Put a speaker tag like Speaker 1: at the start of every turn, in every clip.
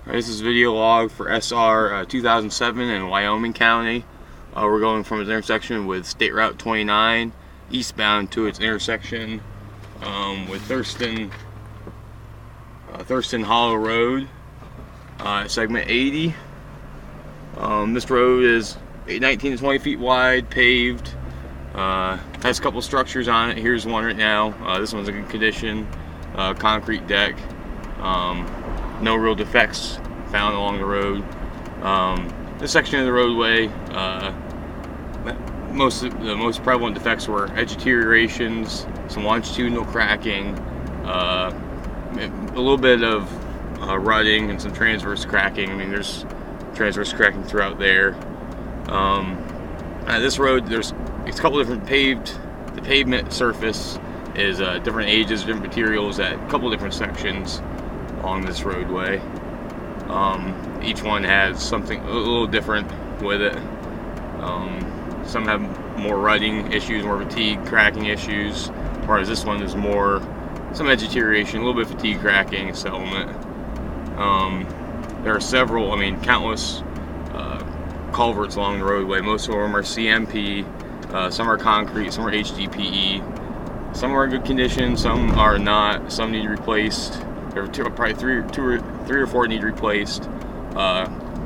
Speaker 1: This is video log for SR 2007 in Wyoming County. We're going from its intersection with State Route 29 eastbound to its intersection with Thurston Hollow Road, segment 80. This road is 19 to 20 feet wide, paved. Has a couple structures on it. Here's one right now. This one's in good condition. Concrete deck. No real defects found along the road. This section of the roadway, the most prevalent defects were edge deteriorations, some longitudinal cracking, a little bit of rutting, and some transverse cracking. I mean, there's transverse cracking throughout there. This road, it's a couple different the pavement surface is different ages, different materials at a couple different sections along this roadway. Each one has something a little different with it. Some have more rutting issues, more fatigue cracking issues, whereas this one is more some edge deterioration, a little bit of fatigue cracking, settlement. There are several, countless culverts along the roadway. Most of them are CMP, some are concrete, some are HDPE. Some are in good condition, some are not, some need replaced. There are probably three or four need replaced.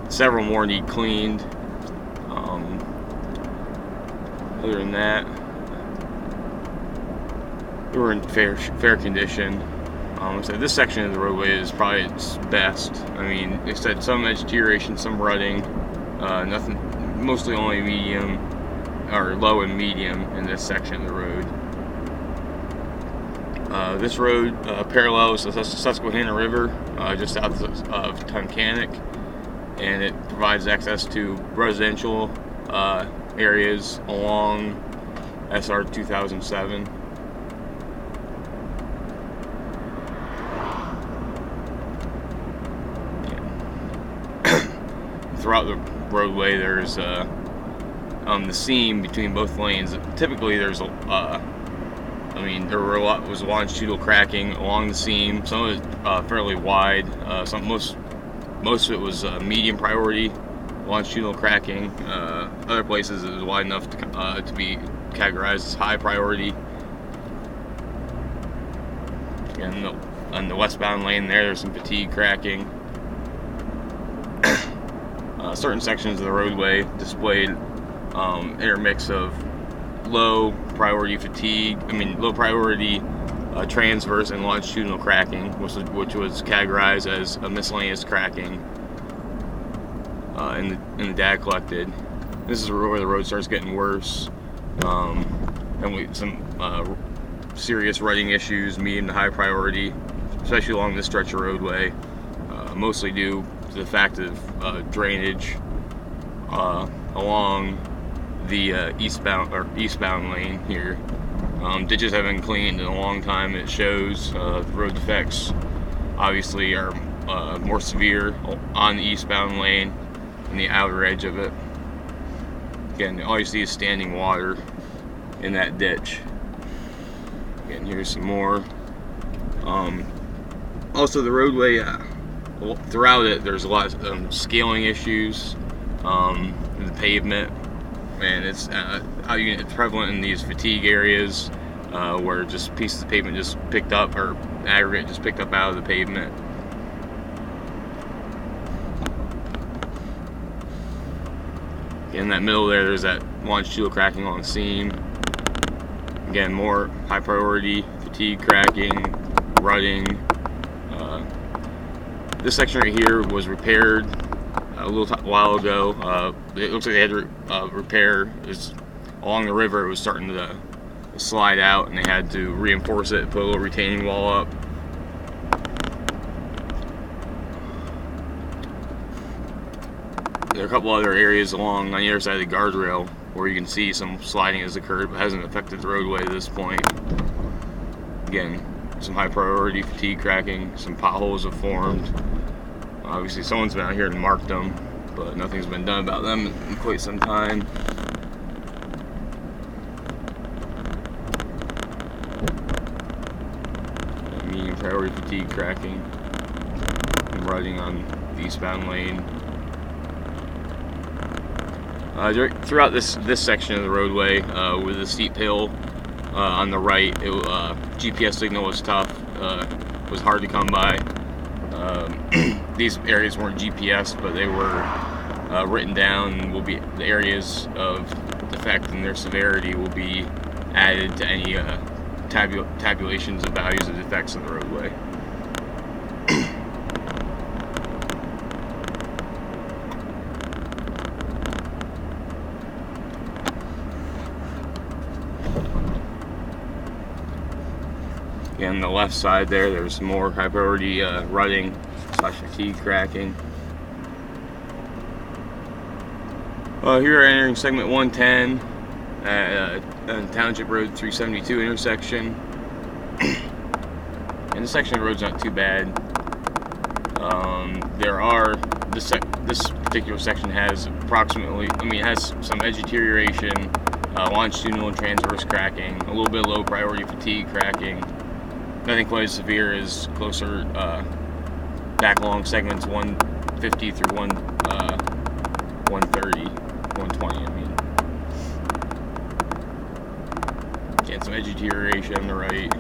Speaker 1: Several more need cleaned. Other than that, we're in fair condition. So this section of the roadway is probably its best. I mean, it said some edge deterioration, some rutting, nothing, mostly only medium or low and medium in this section of the road. This road parallels the Susquehanna River just south of Tunkhannock, and it provides access to residential areas along SR 2007. Throughout the roadway, there's the seam between both lanes. Typically, there's there was longitudinal cracking along the seam. Some of it fairly wide. Most of it was medium priority longitudinal cracking. Other places it was wide enough to be categorized as high priority. And on the westbound lane there's some fatigue cracking. Certain sections of the roadway displayed intermix of low priority transverse and longitudinal cracking, which was categorized as a miscellaneous cracking in the data collected. This is where the road starts getting worse, and some serious rutting issues, medium to high priority, especially along this stretch of roadway, mostly due to the fact of drainage along the eastbound lane here. Ditches haven't been cleaned in a long time. It shows the road defects obviously are more severe on the eastbound lane and the outer edge of it. Again, all you see is standing water in that ditch. Again, here's some more. Also, the roadway throughout it, there's a lot of scaling issues in the pavement. And it's prevalent in these fatigue areas where just pieces of pavement just picked up, or aggregate just picked up out of the pavement. In that middle there's that longitudinal cracking along the seam. Again, more high priority fatigue cracking, rutting. This section right here was repaired a little while ago. It looks like they had to repair. Along the river, it was starting to slide out, and they had to reinforce it, put a little retaining wall up. There are a couple other areas on the other side of the guardrail where you can see some sliding has occurred, but hasn't affected the roadway at this point. Again, some high priority fatigue cracking, some potholes have formed. Obviously someone's been out here and marked them, but nothing's been done about them in quite some time. Medium priority fatigue cracking. rutting on the eastbound lane. Throughout this section of the roadway, with a steep hill on the right, GPS signal was tough. Was hard to come by. These areas weren't GPS, but they were written down, and will be the areas of defect and their severity will be added to any tabulations of values of defects in the roadway. Again, on the left side there's more high priority rutting / fatigue cracking. Here entering segment 110 at Township Road 372 intersection. And this section of the road's not too bad. This particular section has has some edge deterioration, longitudinal and transverse cracking, a little bit of low priority fatigue cracking. Nothing quite as severe as closer back along segments 150 through 130, 120. Again, some edge deterioration on the right.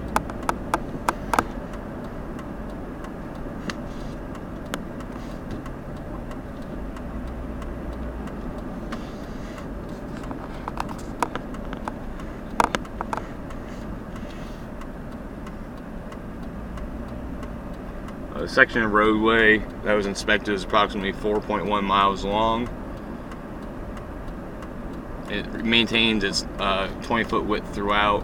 Speaker 1: The section of roadway that was inspected is approximately 4.1 miles long. It maintains its 20-foot width throughout.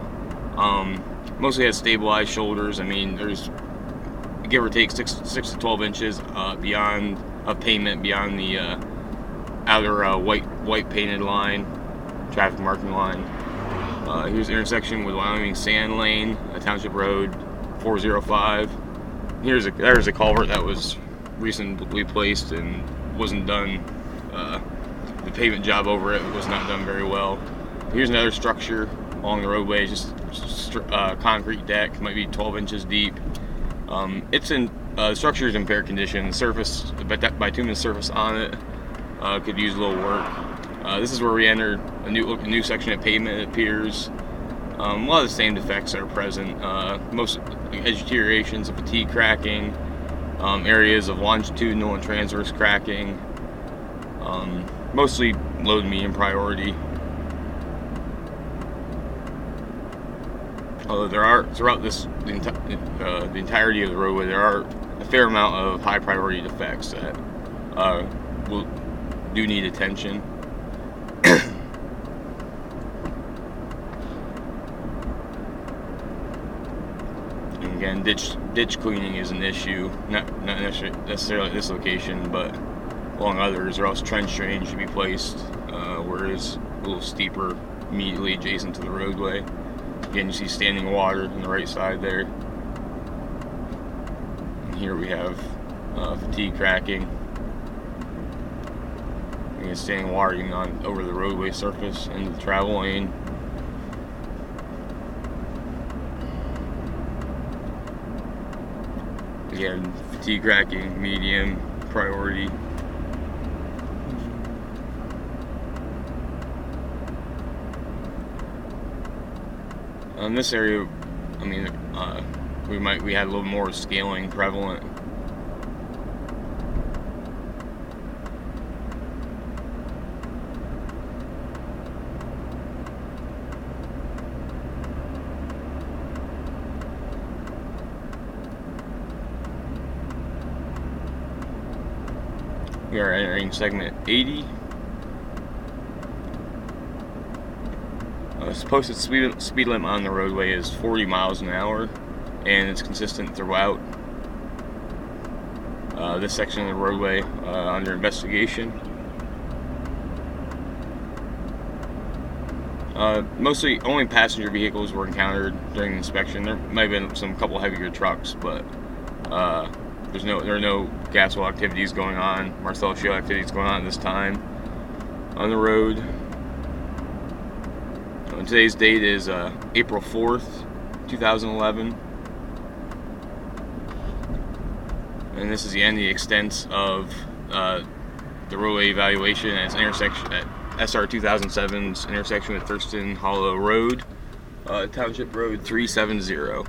Speaker 1: Mostly has stabilized shoulders. There's give or take 6 to 12 inches beyond of pavement beyond the outer white painted line, traffic marking line. Here's the intersection with Wyoming Sand Lane, Township Road 405. There's a culvert that was recently placed and wasn't done. The pavement job over it was not done very well. Here's another structure along the roadway, just concrete deck, might be 12 inches deep. The structure is in fair condition. The surface, the bitumen surface on it, could use a little work. This is where we enter a new section of pavement. It appears. A lot of the same defects are present. Most edge deteriorations of fatigue cracking, areas of longitudinal and transverse cracking, mostly low to medium priority. Although there are, throughout the entirety of the roadway, there are a fair amount of high priority defects that do need attention. Again, ditch cleaning is an issue, not necessarily at this location, but along others. Or else trench drains should be placed where it's a little steeper, immediately adjacent to the roadway. Again, you see standing water on the right side there. And here we have fatigue cracking. Again, standing water getting on over the roadway surface into the travel lane. Again, fatigue cracking, medium priority. In this area, we had a little more scaling prevalent. We are entering segment 80. The posted speed limit on the roadway is 40 miles an hour, and it's consistent throughout. This section of the roadway under investigation. Mostly only passenger vehicles were encountered during the inspection. There might have been some couple heavier trucks, but there are no gas well activities going on, Marcellus Shale activities going on at this time on the road. Today's date is April 4th, 2011. And this is the end of the extent of the roadway evaluation at its intersection at SR 2007's intersection with Thurston Hollow Road, Township Road 370.